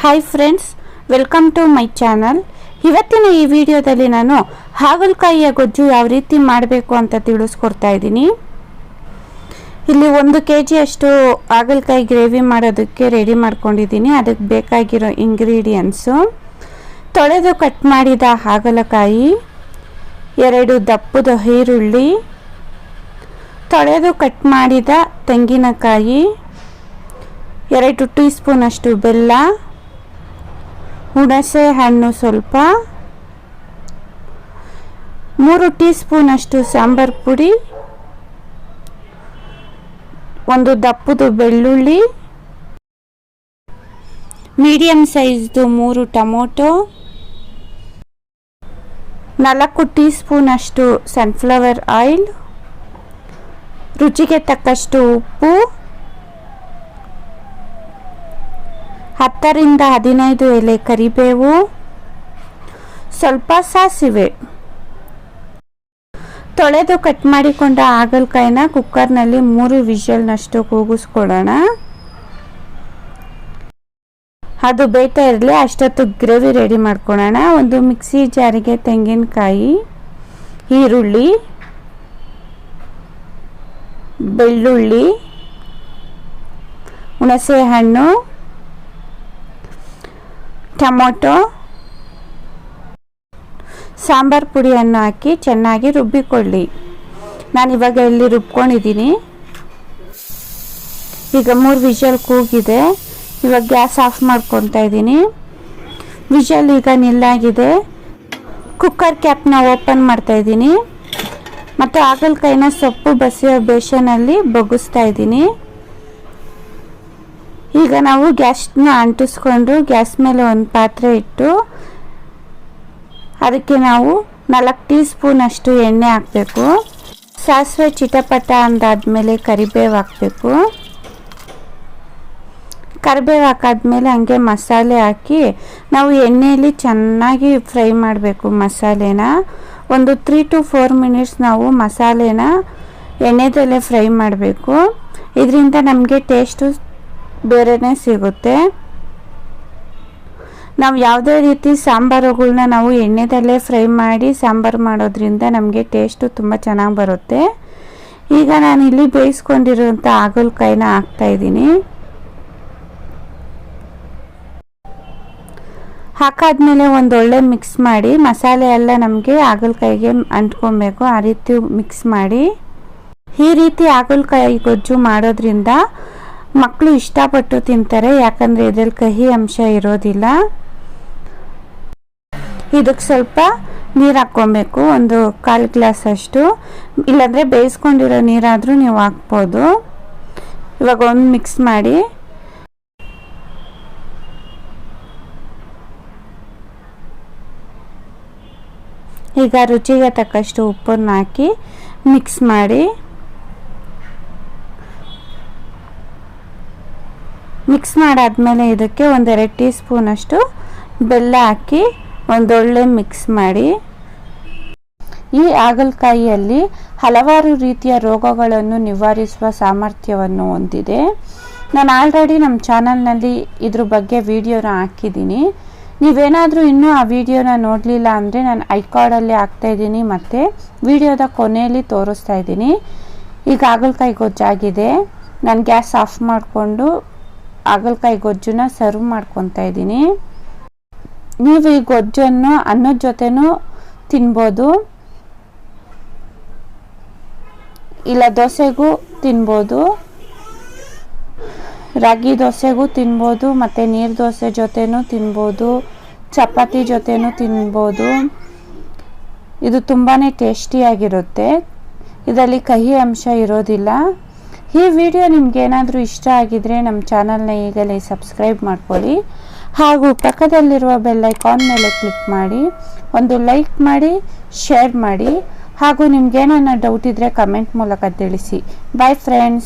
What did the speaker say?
Hi friends, welcome to my channel. ಇವತ್ತಿನ ಈ ವಿಡಿಯೋದಲ್ಲಿ ನಾನು ಹಾಗಲಕಾಯಿಯ ಗೊಜ್ಜು ಯಾವ ರೀತಿ ಮಾಡಬೇಕು ಅಂತ ತಿಳಿಸ್ಕೊಡ್ತಾ ಇದ್ದೀನಿ. ಇಲ್ಲಿ 1 kg ಅಷ್ಟು ಹಾಗಲಕಾಯಿ ಗ್ರೇವಿ ಮಾಡೋದಕ್ಕೆ ರೆಡಿ ಮಾಡ್ಕೊಂಡಿದ್ದೀನಿ. ಅದಕ್ಕೆ ಬೇಕಾಗಿರೋ ಇಂಗ್ರೀಡಿಯೆಂಟ್ಸು: ತೊಳೆದು ಕಟ್ ಮಾಡಿದ ಹಾಗಲಕಾಯಿ, 2 ದಪ್ಪದ ಈರುಳ್ಳಿ, ತೊಳೆದು ಕಟ್ ಮಾಡಿದ ತೆಂಗಿನಕಾಯಿ, 2 ಟೀ ಸ್ಪೂನ್ ಅಷ್ಟು ಬೆಲ್ಲ, ಹುಣಸೆ ಹಣ್ಣು ಸ್ವಲ್ಪ, 3 ಟೀ ಸ್ಪೂನ್ ಅಷ್ಟು ಸಾಂಬಾರ್ ಪುಡಿ, 1 ದಪ್ಪದ ಬೆಳ್ಳುಳ್ಳಿ, ಮೀಡಿಯಂ ಸೈಜ್ದು 3 ಟೊಮೊಟೊ, 4 ಟೀ ಸ್ಪೂನ್ ಅಷ್ಟು ಸನ್ಫ್ಲವರ್ ಆಯಿಲ್, ರುಚಿಗೆ ತಕ್ಕಷ್ಟು ಉಪ್ಪು, 10 ರಿಂದ 15 ಎಲೆ ಕರಿಬೇವು, ಸ್ವಲ್ಪ ಸಾಸಿವೆ. ತೊಳೆದು ಕಟ್ ಮಾಡಿಕೊಂಡ ಹಾಗಲಕಾಯಿನ ಕುಕ್ಕರ್ನಲ್ಲಿ 3 ವಿಷಲ್ನಷ್ಟು ಕೂಗಿಸ್ಕೊಳ್ಳೋಣ. ಅದು ಬೇಯ್ತಾ ಇರಲಿ, ಅಷ್ಟೊತ್ತು ಗ್ರೇವಿ ರೆಡಿ ಮಾಡ್ಕೊಳ್ಳೋಣ. ಒಂದು ಮಿಕ್ಸಿ ಜಾರಿಗೆ ತೆಂಗಿನಕಾಯಿ, ಈರುಳ್ಳಿ, ಬೆಳ್ಳುಳ್ಳಿ, ಹುಣಸೆ ಹಣ್ಣು, ಟೊಮೊಟೊ, ಸಾಂಬಾರ್ ಪುಡಿಯನ್ನು ಹಾಕಿ ಚೆನ್ನಾಗಿ ರುಬ್ಬಿಕೊಳ್ಳಿ. ನಾನಿವಾಗ ಇಲ್ಲಿ ರುಬ್ಕೊಂಡಿದ್ದೀನಿ. ಈಗ 3 ವಿಷಲ್ ಕೂಗಿದೆ. ಇವಾಗ ಗ್ಯಾಸ್ ಆಫ್ ಮಾಡ್ಕೊತಾ ಇದ್ದೀನಿ. ವಿಷಲ್ ಈಗ ನಿಲ್ಲಾಗಿದೆ. ಕುಕ್ಕರ್ ಕ್ಯಾಪ್ನ ಓಪನ್ ಮಾಡ್ತಾ ಇದ್ದೀನಿ ಮತ್ತು ಹಾಗಲಕಾಯಿನ ಸೊಪ್ಪು ಬಸಿಯೋ ಬೇಷನಲ್ಲಿ ಬಗ್ಗಿಸ್ತಾ ಇದ್ದೀನಿ. ಈಗ ನಾವು ಗ್ಯಾಸ್ನ ಅಂಟಿಸ್ಕೊಂಡು ಗ್ಯಾಸ್ ಮೇಲೆ ಒಂದು ಪಾತ್ರೆ ಇಟ್ಟು ಅದಕ್ಕೆ ನಾವು 4 ಟೀ ಸ್ಪೂನ್ ಅಷ್ಟು ಎಣ್ಣೆ ಹಾಕಬೇಕು. ಸಾಸಿವೆ ಚಿಟಪಟ ಅಂದಾದ್ಮೇಲೆ ಕರಿಬೇವು ಹಾಕಬೇಕು. ಕರಿಬೇವು ಹಾಕಾದ್ಮೇಲೆ ಹಂಗೆ ಮಸಾಲೆ ಹಾಕಿ ನಾವು ಎಣ್ಣೆಯಲ್ಲಿ ಚೆನ್ನಾಗಿ ಫ್ರೈ ಮಾಡಬೇಕು. ಮಸಾಲೆನ ಒಂದು 3 to 4 ಮಿನಿಟ್ಸ್ ನಾವು ಮಸಾಲೆನ ಎಣ್ಣೆದಲ್ಲೇ ಫ್ರೈ ಮಾಡಬೇಕು. ಇದರಿಂದ ನಮಗೆ ಟೇಸ್ಟು ಬೇರೆನೇ ಸಿಗುತ್ತೆ. ನಾವು ಯಾವುದೇ ರೀತಿ ಸಾಂಬಾರುಗಳನ್ನ ನಾವು ಎಣ್ಣೆದಲ್ಲೇ ಫ್ರೈ ಮಾಡಿ ಸಾಂಬಾರು ಮಾಡೋದ್ರಿಂದ ನಮಗೆ ಟೇಸ್ಟು ತುಂಬ ಚೆನ್ನಾಗಿ ಬರುತ್ತೆ. ಈಗ ನಾನಿಲ್ಲಿ ಬೇಯಿಸ್ಕೊಂಡಿರೋಂಥ ಹಾಗಲಕಾಯಿನ ಹಾಕ್ತಾಯಿದ್ದೀನಿ. ಹಾಕಾದ್ಮೇಲೆ ಒಂದೊಳ್ಳೆ ಮಿಕ್ಸ್ ಮಾಡಿ, ಮಸಾಲೆ ಎಲ್ಲ ನಮಗೆ ಹಾಗಲಕಾಯಿಗೆ ಅಂಟ್ಕೊಬೇಕು. ಆ ರೀತಿ ಮಿಕ್ಸ್ ಮಾಡಿ. ಈ ರೀತಿ ಹಾಗಲಕಾಯಿ ಗೊಜ್ಜು ಮಾಡೋದ್ರಿಂದ ಮಕ್ಕಳು ಇಷ್ಟಪಟ್ಟು ತಿಂತಾರೆ, ಯಾಕಂದರೆ ಇದರಲ್ಲಿ ಕಹಿ ಅಂಶ ಇರೋದಿಲ್ಲ. ಇದಕ್ಕೆ ಸ್ವಲ್ಪ ನೀರು ಹಾಕ್ಕೊಬೇಕು, ಒಂದು 1/4 ಗ್ಲಾಸ್ ಅಷ್ಟು, ಇಲ್ಲಾಂದರೆ ಬೇಯಿಸ್ಕೊಂಡಿರೋ ನೀರಾದರೂ ನೀವು ಹಾಕ್ಬೋದು. ಇವಾಗ ಒಂದು ಮಿಕ್ಸ್ ಮಾಡಿ. ಈಗ ರುಚಿಗೆ ತಕ್ಕಷ್ಟು ಉಪ್ಪನ್ನು ಹಾಕಿ ಮಿಕ್ಸ್ ಮಾಡಿ. ಮಿಕ್ಸ್ ಮಾಡಾದ್ಮೇಲೆ ಇದಕ್ಕೆ 1-2 ಟೀ ಸ್ಪೂನ್ ಅಷ್ಟು ಬೆಲ್ಲ ಹಾಕಿ ಒಂದೊಳ್ಳೆ ಮಿಕ್ಸ್ ಮಾಡಿ. ಈ ಹಾಗಲಕಾಯಿಯಲ್ಲಿ ಹಲವಾರು ರೀತಿಯ ರೋಗಗಳನ್ನು ನಿವಾರಿಸುವ ಸಾಮರ್ಥ್ಯವನ್ನು ಹೊಂದಿದೆ. ನಾನು ಆಲ್ರೆಡಿ ನಮ್ಮ ಚಾನಲ್ನಲ್ಲಿ ಇದ್ರ ಬಗ್ಗೆ ವಿಡಿಯೋನ ಹಾಕಿದ್ದೀನಿ. ನೀವೇನಾದರೂ ಇನ್ನೂ ಆ ವಿಡಿಯೋನ ನೋಡಲಿಲ್ಲ ಅಂದರೆ ನಾನು ಐಕಾರ್ಡಲ್ಲಿ ಹಾಕ್ತಾಯಿದ್ದೀನಿ ಮತ್ತು ವಿಡಿಯೋದ ಕೊನೆಯಲ್ಲಿ ತೋರಿಸ್ತಾ ಇದ್ದೀನಿ. ಈಗ ಹಾಗಲಕಾಯಿ ಗೊಜ್ಜಾಗಿದೆ. ನಾನು ಗ್ಯಾಸ್ ಆಫ್ ಮಾಡಿಕೊಂಡು ಹಾಗಲಕಾಯಿ ಗೊಜ್ಜನ್ನ ಸರ್ವ್ ಮಾಡ್ಕೊತಾ ಇದ್ದೀನಿ. ನೀವು ಈ ಗೊಜ್ಜನ್ನು ಅನ್ನದ ಜೊತೆನೂ ತಿನ್ಬೋದು, ಇಲ್ಲ ದೋಸೆಗೂ ತಿನ್ಬೋದು, ರಾಗಿ ದೋಸೆಗೂ ತಿನ್ಬೋದು, ಮತ್ತು ನೀರು ದೋಸೆ ಜೊತೆನೂ ತಿನ್ಬೋದು, ಚಪಾತಿ ಜೊತೆನೂ ತಿನ್ಬೋದು. ಇದು ತುಂಬಾ ಟೇಸ್ಟಿಯಾಗಿರುತ್ತೆ. ಇದರಲ್ಲಿ ಕಹಿ ಅಂಶ ಇರೋದಿಲ್ಲ. ಈ ವಿಡಿಯೋ ನಿಮಗೇನಾದರೂ ಇಷ್ಟ ಆಗಿದರೆ ನಮ್ಮ ಚಾನಲ್ನ ಈಗಲೇ ಸಬ್ಸ್ಕ್ರೈಬ್ ಮಾಡ್ಕೊಳ್ಳಿ, ಹಾಗೂ ಪಕ್ಕದಲ್ಲಿರುವ ಬೆಲ್ ಐಕಾನ್ ಮೇಲೆ ಕ್ಲಿಕ್ ಮಾಡಿ, ಒಂದು ಲೈಕ್ ಮಾಡಿ, ಶೇರ್ ಮಾಡಿ, ಹಾಗೂ ನಿಮಗೇನಾನ ಡೌಟ್ ಇದ್ದರೆ ಕಮೆಂಟ್ ಮೂಲಕ ತಿಳಿಸಿ. Bye friends.